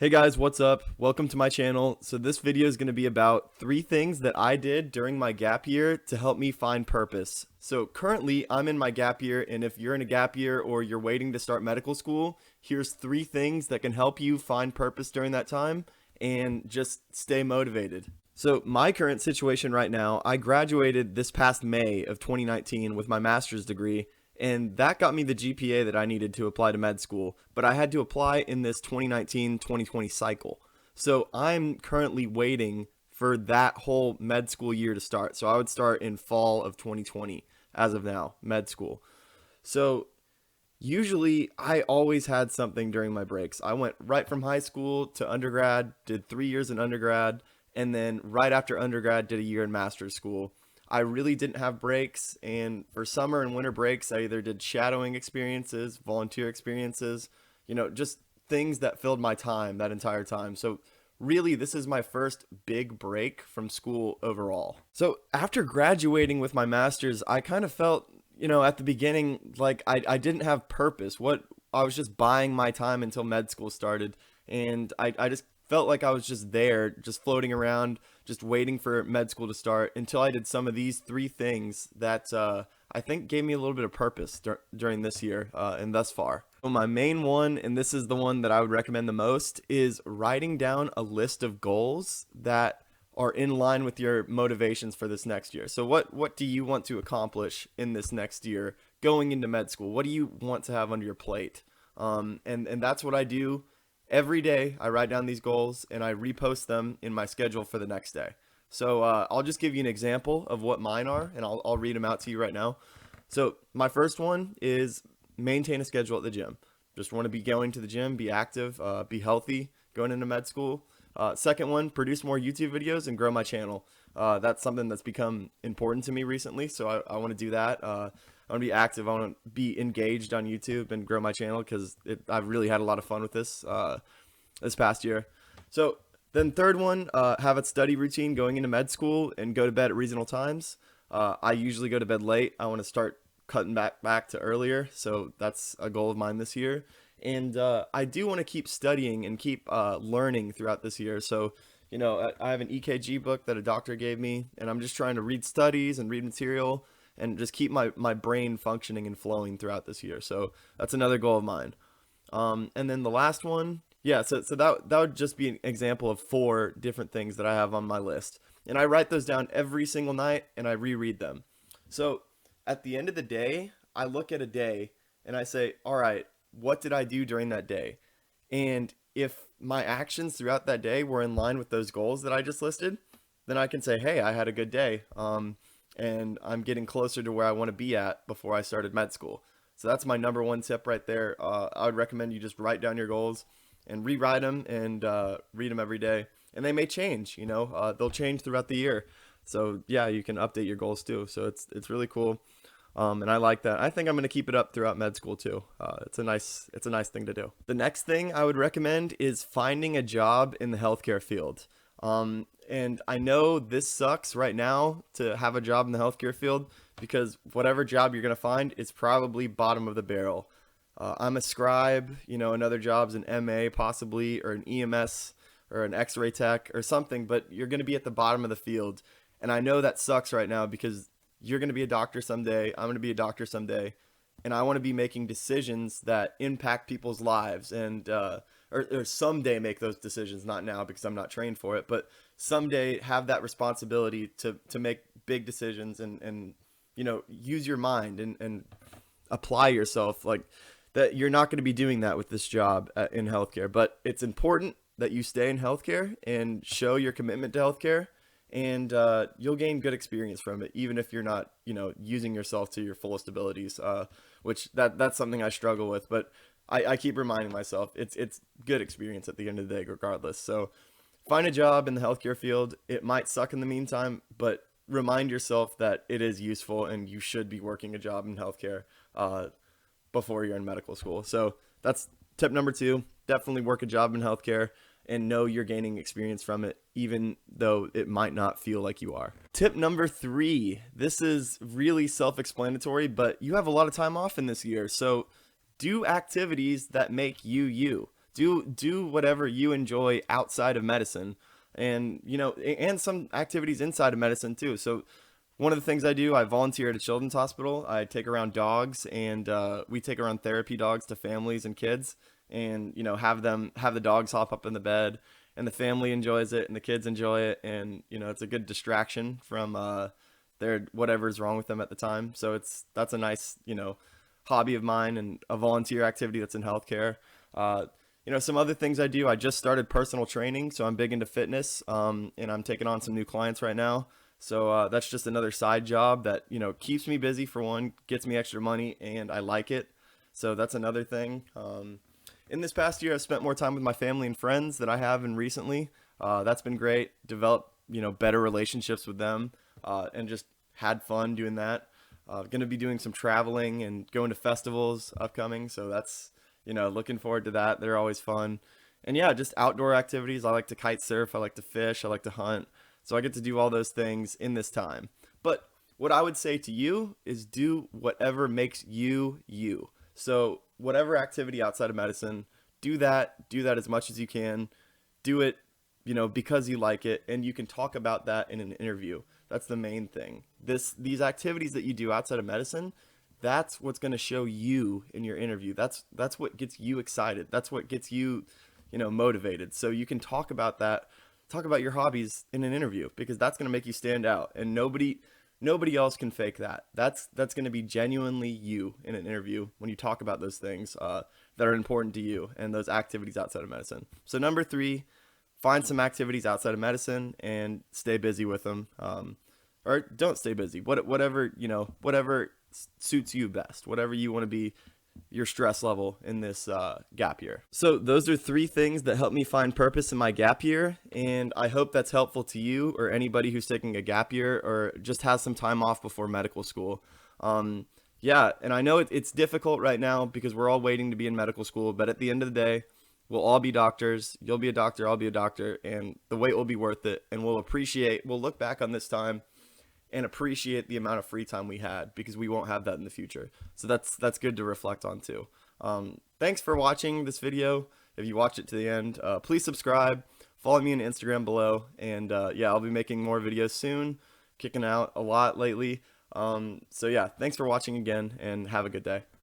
Hey guys, what's up? Welcome to my channel. So this video is going to be about 3 things that I did during my gap year to help me find purpose. So currently I'm in my gap year, and if you're in a gap year or you're waiting to start medical school, here's 3 things that can help you find purpose during that time and just stay motivated. So my current situation right now, I graduated this past May of 2019 with my master's degree, and that got me the GPA that I needed to apply to med school, but I had to apply in this 2019-2020 cycle. So I'm currently waiting for that whole med school year to start. So I would start in fall of 2020 as of now, med school. So usually I always had something during my breaks. I went right from high school to undergrad, did 3 years in undergrad, and then right after undergrad did a year in master's school. I really didn't have breaks, and for summer and winter breaks, I either did shadowing experiences, volunteer experiences, just things that filled my time that entire time. So really, this is my first big break from school overall. So after graduating with my master's, I kind of felt, at the beginning, like I didn't have purpose. I was just buying my time until med school started, and I just felt like I was just there, just floating around, just waiting for med school to start until I did some of these 3 things that I think gave me a little bit of purpose during this year and thus far. So my main one, and this is the one that I would recommend the most, is writing down a list of goals that are in line with your motivations for this next year. So what do you want to accomplish in this next year going into med school? What do you want to have under your plate? And that's what I do. Every day I write down these goals and I repost them in my schedule for the next day. So I'll just give you an example of what mine are, and I'll read them out to you right now. So my first one is maintain a schedule at the gym. Just want to be going to the gym, be active, be healthy going into med school. Second one, produce more YouTube videos and grow my channel. That's something that's become important to me recently, so I want to do that. I want to be active. I want to be engaged on YouTube and grow my channel because I've really had a lot of fun with this this past year. So then third one, have a study routine going into med school and go to bed at reasonable times. I usually go to bed late. I want to start cutting back to earlier. So that's a goal of mine this year. And I do want to keep studying and keep learning throughout this year. So, I have an EKG book that a doctor gave me, and I'm just trying to read studies and read material and just keep my brain functioning and flowing throughout this year. So that's another goal of mine. And then the last one, so that would just be an example of 4 different things that I have on my list. And I write those down every single night and I reread them. So at the end of the day, I look at a day and I say, all right, what did I do during that day? And if my actions throughout that day were in line with those goals that I just listed, then I can say, hey, I had a good day. And I'm getting closer to where I want to be at before I started med school. So that's my number 1 tip right there. I would recommend you just write down your goals and rewrite them and read them every day. And they may change, they'll change throughout the year. So yeah, you can update your goals too. So it's really cool. And I like that. I think I'm going to keep it up throughout med school too. It's a nice thing to do. The next thing I would recommend is finding a job in the healthcare field. And I know this sucks right now to have a job in the healthcare field because whatever job you're going to find is probably bottom of the barrel. I'm a scribe, another job's an MA possibly, or an EMS or an X-ray tech or something, but you're going to be at the bottom of the field. And I know that sucks right now because you're going to be a doctor someday. I'm going to be a doctor someday. And I want to be making decisions that impact people's lives and, or someday make those decisions, not now because I'm not trained for it, but someday have that responsibility to make big decisions and use your mind and apply yourself. Like that, you're not going to be doing that with this job in healthcare, but it's important that you stay in healthcare and show your commitment to healthcare, and you'll gain good experience from it, even if you're not, using yourself to your fullest abilities, which that's something I struggle with, but I keep reminding myself it's good experience at the end of the day, regardless. So find a job in the healthcare field. It might suck in the meantime, but remind yourself that it is useful and you should be working a job in healthcare before you're in medical school. So that's tip number 2. Definitely work a job in healthcare and know you're gaining experience from it, even though it might not feel like you are. Tip number 3, this is really self-explanatory, but you have a lot of time off in this year. So do activities that make you you. do whatever you enjoy outside of medicine, and and some activities inside of medicine too. So one of the things I do, I volunteer at a children's hospital. I take around dogs, and we take around therapy dogs to families and kids, and have the dogs hop up in the bed, and the family enjoys it, and the kids enjoy it, and it's a good distraction from their whatever's wrong with them at the time. So that's a nice hobby of mine and a volunteer activity that's in healthcare. Some other things I do. I just started personal training, so I'm big into fitness, and I'm taking on some new clients right now. So that's just another side job that keeps me busy, for one, gets me extra money, and I like it. So that's another thing. In this past year, I've spent more time with my family and friends than I have in recently. That's been great. Developed better relationships with them, and just had fun doing that. Going to be doing some traveling and going to festivals upcoming. So that's looking forward to that. They're always fun. And yeah, just outdoor activities. I like to kite surf. I like to fish. I like to hunt. So I get to do all those things in this time. But what I would say to you is do whatever makes you you. So whatever activity outside of medicine, do that as much as you can. Do it, because you like it, and you can talk about that in an interview. That's the main thing. These activities that you do outside of medicine, that's what's going to show you in your interview. That's what gets you excited. That's what gets you, motivated. So you can talk about that. Talk about your hobbies in an interview, because that's going to make you stand out, and nobody else can fake that. That's going to be genuinely you in an interview when you talk about those things that are important to you and those activities outside of medicine. So number 3, find some activities outside of medicine and stay busy with them, or don't stay busy. Whatever suits you best. Whatever you want to be your stress level in this gap year. So those are 3 things that helped me find purpose in my gap year, and I hope that's helpful to you or anybody who's taking a gap year or just has some time off before medical school. Yeah, and I know it's difficult right now because we're all waiting to be in medical school, but at the end of the day, we'll all be doctors. You'll be a doctor, I'll be a doctor, and the wait will be worth it, and we'll look back on this time and appreciate the amount of free time we had, because we won't have that in the future. So that's good to reflect on too. Thanks for watching this video. If you watched it to the end, please subscribe, follow me on Instagram below, and yeah, I'll be making more videos soon, kicking out a lot lately. So yeah, thanks for watching again, and have a good day.